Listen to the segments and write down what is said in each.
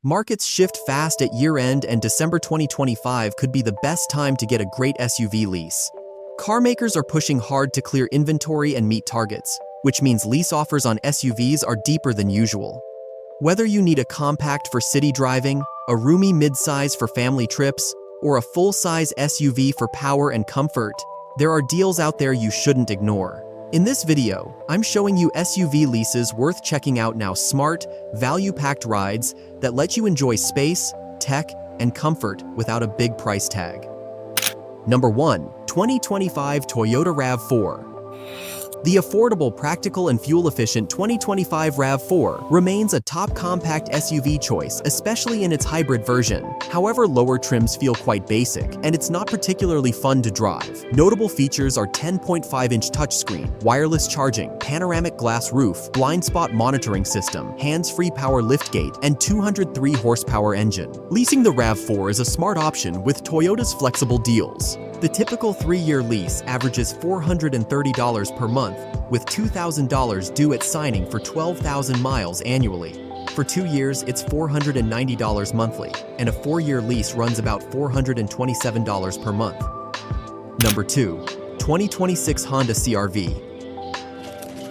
Markets shift fast at year-end, and December 2025 could be the best time to get a great SUV lease. Car makers are pushing hard to clear inventory and meet targets, which means lease offers on SUVs are deeper than usual. Whether you need a compact for city driving, a roomy midsize for family trips, or a full-size SUV for power and comfort, there are deals out there you shouldn't ignore. In this video, I'm showing you SUV leases worth checking out now. Smart, value-packed rides that let you enjoy space, tech, and comfort without a big price tag. Number 1. 2025 Toyota RAV4. The affordable, practical, and fuel-efficient 2025 RAV4 remains a top compact SUV choice, especially in its hybrid version. However, lower trims feel quite basic, and it's not particularly fun to drive. Notable features are 10.5-inch touchscreen, wireless charging, panoramic glass roof, blind spot monitoring system, hands-free power liftgate, and 203 horsepower engine. Leasing the RAV4 is a smart option with Toyota's flexible deals. The typical 3-year lease averages $430 per month, with $2,000 due at signing for 12,000 miles annually. For 2 years, it's $490 monthly, and a 4-year lease runs about $427 per month. Number 2. 2026 Honda CR-V.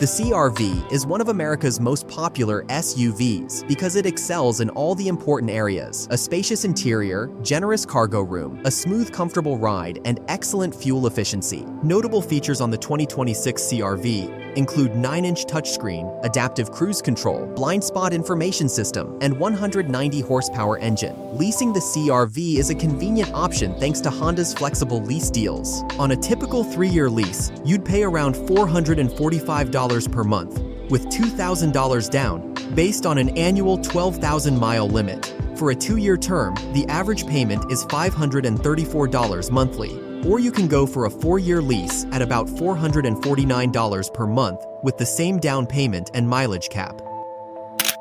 The CR-V is one of America's most popular SUVs because it excels in all the important areas: a spacious interior, generous cargo room, a smooth, comfortable ride, and excellent fuel efficiency. Notable features on the 2026 CR-V include 9-inch touchscreen, adaptive cruise control, blind spot information system, and 190 horsepower engine. Leasing the CR-V is a convenient option thanks to Honda's flexible lease deals. On a typical 3-year lease, you'd pay around $445 per month, with $2,000 down, based on an annual 12,000-mile limit. For a 2-year term, the average payment is $534 monthly. Or you can go for a 4-year lease at about $449 per month with the same down payment and mileage cap.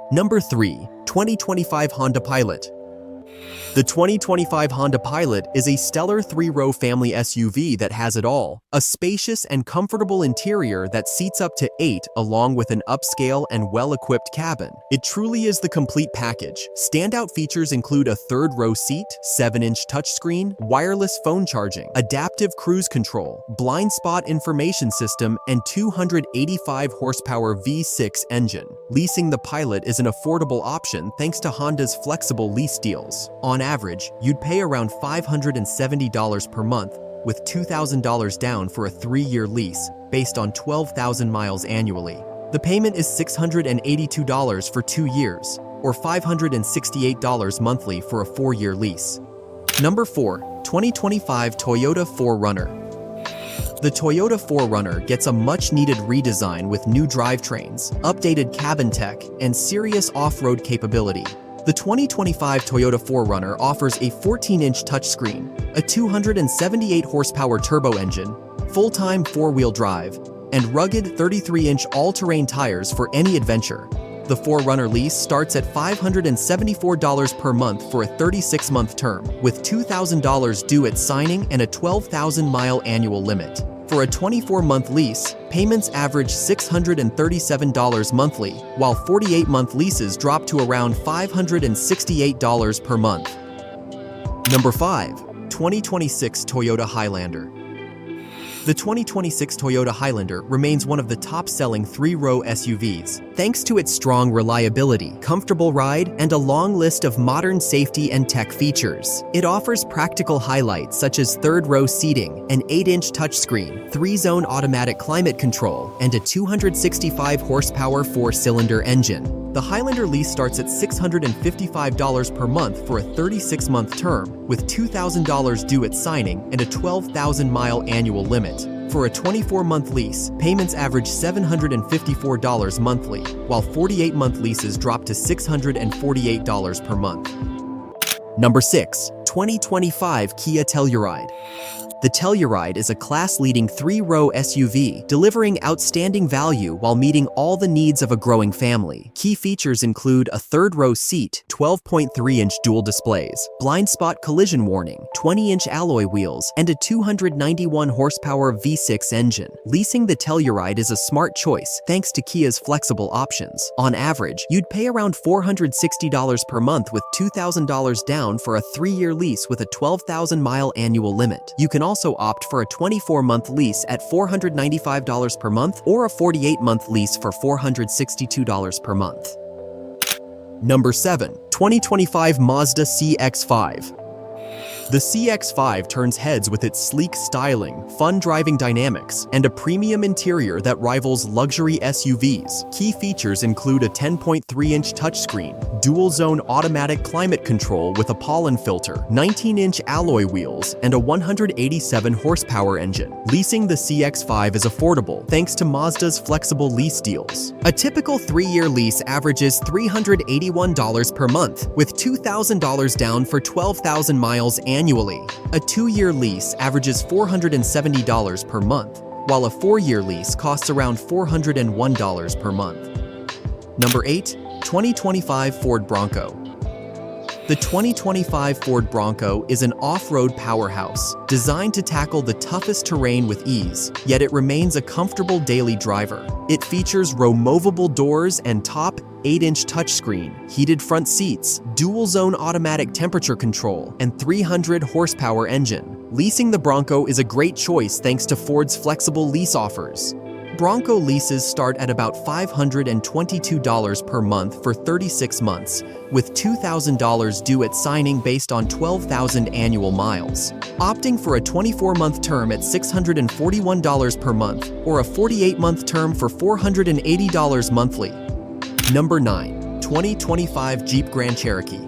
Number 3. 2025 Honda Pilot. The 2025 Honda Pilot is a stellar 3-row family SUV that has it all: a spacious and comfortable interior that seats up to 8 along with an upscale and well-equipped cabin. It truly is the complete package. Standout features include a 3rd-row seat, 7-inch touchscreen, wireless phone charging, adaptive cruise control, blind spot information system, and 285 horsepower V6 engine. Leasing the Pilot is an affordable option thanks to Honda's flexible lease deals. On average, you'd pay around $570 per month, with $2,000 down for a 3-year lease, based on 12,000 miles annually. The payment is $682 for 2 years, or $568 monthly for a 4-year lease. Number 4. 2025 Toyota 4Runner. The Toyota 4Runner gets a much-needed redesign with new drivetrains, updated cabin tech, and serious off-road capability. The 2025 Toyota 4Runner offers a 14-inch touchscreen, a 278 horsepower turbo engine, full-time 4-wheel drive, and rugged 33-inch all-terrain tires for any adventure. The 4Runner lease starts at $574 per month for a 36-month term, with $2,000 due at signing and a 12,000-mile annual limit. For a 24-month lease, payments average $637 monthly, while 48-month leases drop to around $568 per month. Number 5. 2026 Toyota Highlander. The 2026 Toyota Highlander remains one of the top-selling 3-row SUVs, thanks to its strong reliability, comfortable ride, and a long list of modern safety and tech features. It offers practical highlights such as 3rd-row seating, an 8-inch touchscreen, 3-zone automatic climate control, and a 265 horsepower 4-cylinder engine. The Highlander lease starts at $655 per month for a 36-month term, with $2,000 due at signing and a 12,000-mile annual limit. For a 24-month lease, payments average $754 monthly, while 48-month leases drop to $648 per month. Number 6. 2025 Kia Telluride. The Telluride is a class-leading 3-row SUV, delivering outstanding value while meeting all the needs of a growing family. Key features include a third-row seat, 12.3-inch dual displays, blind spot collision warning, 20-inch alloy wheels, and a 291-horsepower V6 engine. Leasing the Telluride is a smart choice thanks to Kia's flexible options. On average, you'd pay around $460 per month with $2,000 down for a 3-year lease with a 12,000-mile annual limit. You can also opt for a 24-month lease at $495 per month or a 48-month lease for $462 per month. Number 7. 2025 Mazda CX-5. The CX-5 turns heads with its sleek styling, fun driving dynamics, and a premium interior that rivals luxury SUVs. Key features include a 10.3-inch touchscreen, dual-zone automatic climate control with a pollen filter, 19-inch alloy wheels, and a 187-horsepower engine. Leasing the CX-5 is affordable thanks to Mazda's flexible lease deals. A typical 3-year lease averages $381 per month, with $2,000 down for 12,000 miles annually. A 2-year lease averages $470 per month, while a 4-year lease costs around $401 per month. Number 8. 2025 Ford Bronco. The 2025 Ford Bronco is an off-road powerhouse, designed to tackle the toughest terrain with ease, yet it remains a comfortable daily driver. It features removable doors and top 8-inch touchscreen, heated front seats, dual-zone automatic temperature control, and 300-horsepower engine. Leasing the Bronco is a great choice thanks to Ford's flexible lease offers. Bronco leases start at about $522 per month for 36 months, with $2,000 due at signing based on 12,000 annual miles. Opting for a 24-month term at $641 per month or a 48-month term for $480 monthly. Number 9. 2025 Jeep Grand Cherokee.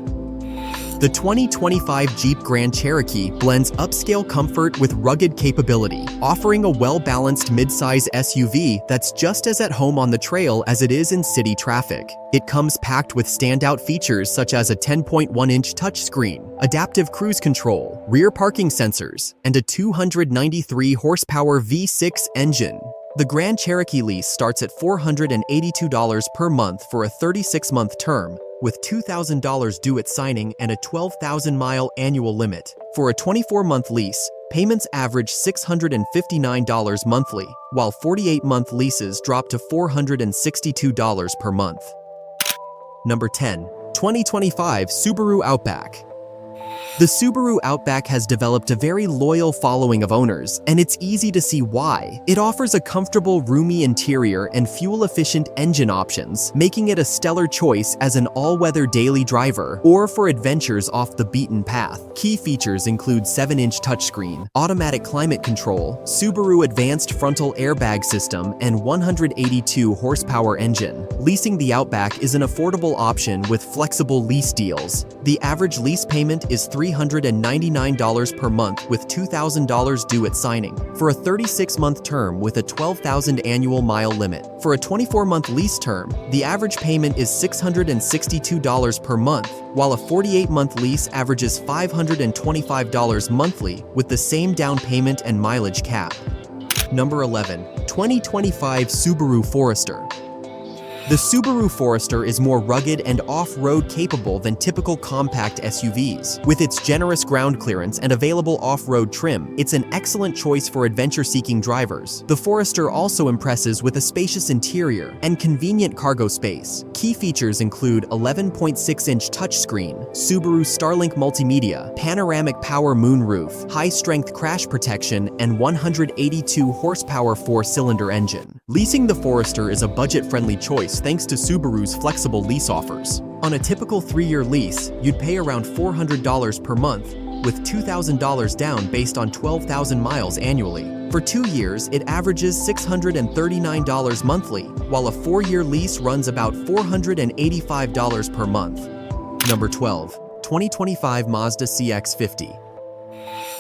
The 2025 Jeep Grand Cherokee blends upscale comfort with rugged capability, offering a well-balanced midsize SUV that's just as at home on the trail as it is in city traffic. It comes packed with standout features such as a 10.1-inch touchscreen, adaptive cruise control, rear parking sensors, and a 293-horsepower V6 engine. The Grand Cherokee lease starts at $482 per month for a 36-month term, with $2,000 due at signing and a 12,000-mile annual limit. For a 24-month lease, payments average $659 monthly, while 48-month leases drop to $462 per month. Number 10. 2025 Subaru Outback. The Subaru Outback has developed a very loyal following of owners, and it's easy to see why. It offers a comfortable, roomy interior and fuel-efficient engine options, making it a stellar choice as an all-weather daily driver or for adventures off the beaten path. Key features include 7-inch touchscreen, automatic climate control, Subaru advanced frontal airbag system, and 182-horsepower engine. Leasing the Outback is an affordable option with flexible lease deals. The average lease payment is $399 per month with $2,000 due at signing, for a 36-month term with a 12,000 annual mile limit. For a 24-month lease term, the average payment is $662 per month, while a 48-month lease averages $525 monthly with the same down payment and mileage cap. Number 11. 2025 Subaru Forester. The Subaru Forester is more rugged and off-road capable than typical compact SUVs. With its generous ground clearance and available off-road trim, it's an excellent choice for adventure-seeking drivers. The Forester also impresses with a spacious interior and convenient cargo space. Key features include 11.6-inch touchscreen, Subaru Starlink multimedia, panoramic power moonroof, high-strength crash protection, and 182-horsepower 4-cylinder engine. Leasing the Forester is a budget-friendly choice thanks to Subaru's flexible lease offers. On a typical 3-year lease, you'd pay around $400 per month, with $2,000 down based on 12,000 miles annually. For 2 years, it averages $639 monthly, while a 4-year lease runs about $485 per month. Number 12. 2025 Mazda CX-50.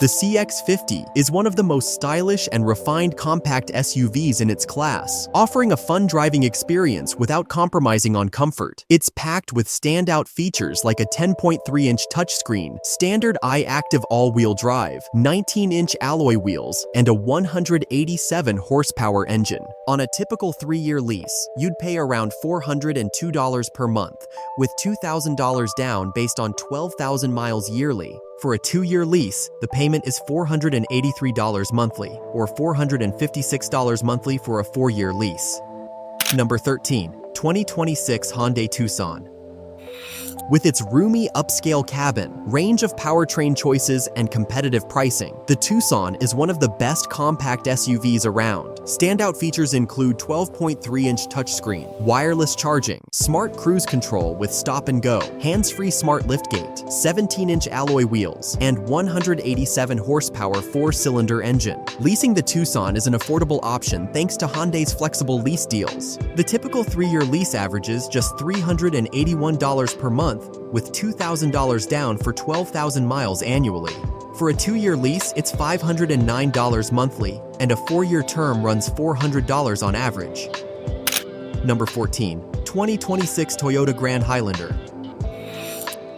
The CX-50 is one of the most stylish and refined compact SUVs in its class, offering a fun driving experience without compromising on comfort. It's packed with standout features like a 10.3-inch touchscreen, standard I-Active all-wheel drive, 19-inch alloy wheels, and a 187 horsepower engine. On a typical 3-year lease, you'd pay around $402 per month, with $2,000 down based on 12,000 miles yearly. For a 2-year lease, the payment is $483 monthly, or $456 monthly for a 4-year lease. Number 13. 2026 Hyundai Tucson. With its roomy upscale cabin, range of powertrain choices, and competitive pricing, the Tucson is one of the best compact SUVs around. Standout features include 12.3-inch touchscreen, wireless charging, smart cruise control with stop and go, hands-free smart liftgate, 17-inch alloy wheels, and 187 horsepower 4-cylinder engine. Leasing the Tucson is an affordable option thanks to Hyundai's flexible lease deals. The typical 3-year lease averages just $381 per month, with $2,000 down for 12,000 miles annually. For a 2-year lease, it's $509 monthly, and a 4-year term runs $400 on average. Number 14. 2026 Toyota Grand Highlander.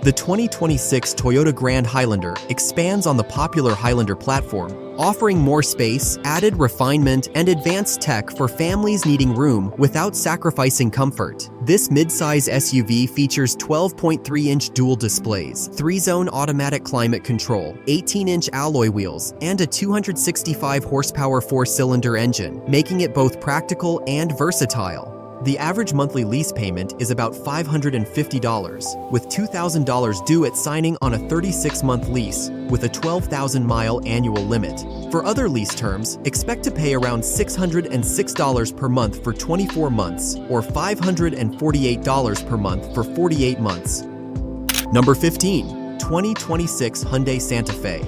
The 2026 Toyota Grand Highlander expands on the popular Highlander platform, offering more space, added refinement, and advanced tech for families needing room without sacrificing comfort. This midsize SUV features 12.3-inch dual displays, 3-zone automatic climate control, 18-inch alloy wheels, and a 265 horsepower 4-cylinder engine, making it both practical and versatile. The average monthly lease payment is about $550, with $2,000 due at signing on a 36-month lease with a 12,000-mile annual limit. For other lease terms, expect to pay around $606 per month for 24 months or $548 per month for 48 months. Number 15. 2026 Hyundai Santa Fe.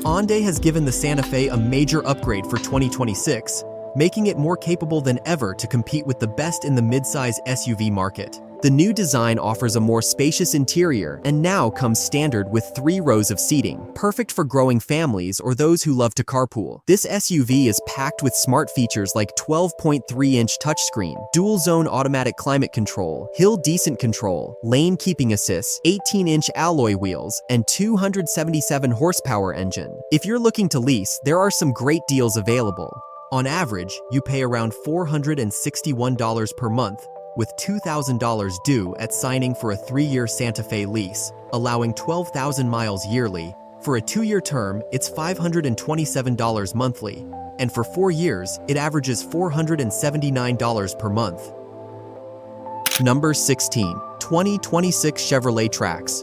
Hyundai has given the Santa Fe a major upgrade for 2026, making it more capable than ever to compete with the best in the midsize SUV market. The new design offers a more spacious interior and now comes standard with 3 rows of seating, perfect for growing families or those who love to carpool. This SUV is packed with smart features like 12.3-inch touchscreen, dual-zone automatic climate control, hill descent control, lane keeping assist, 18-inch alloy wheels, and 277 horsepower engine. If you're looking to lease, there are some great deals available. On average, you pay around $461 per month, with $2,000 due at signing for a 3-year Santa Fe lease, allowing 12,000 miles yearly. For a 2-year term, it's $527 monthly, and for 4 years, it averages $479 per month. Number 16. 2026 Chevrolet Trax.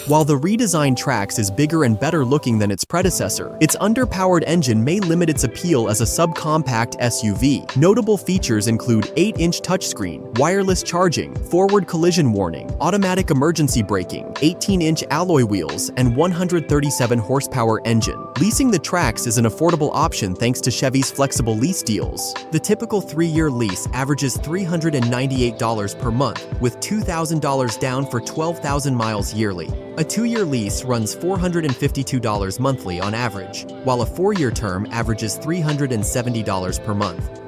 While the redesigned Trax is bigger and better looking than its predecessor, its underpowered engine may limit its appeal as a subcompact SUV. Notable features include 8-inch touchscreen, wireless charging, forward collision warning, automatic emergency braking, 18-inch alloy wheels, and 137 horsepower engine. Leasing the Trax is an affordable option thanks to Chevy's flexible lease deals. The typical 3-year lease averages $398 per month, with $2,000 down for 12,000 miles yearly. A 2-year lease runs $452 monthly on average, while a 4-year term averages $370 per month.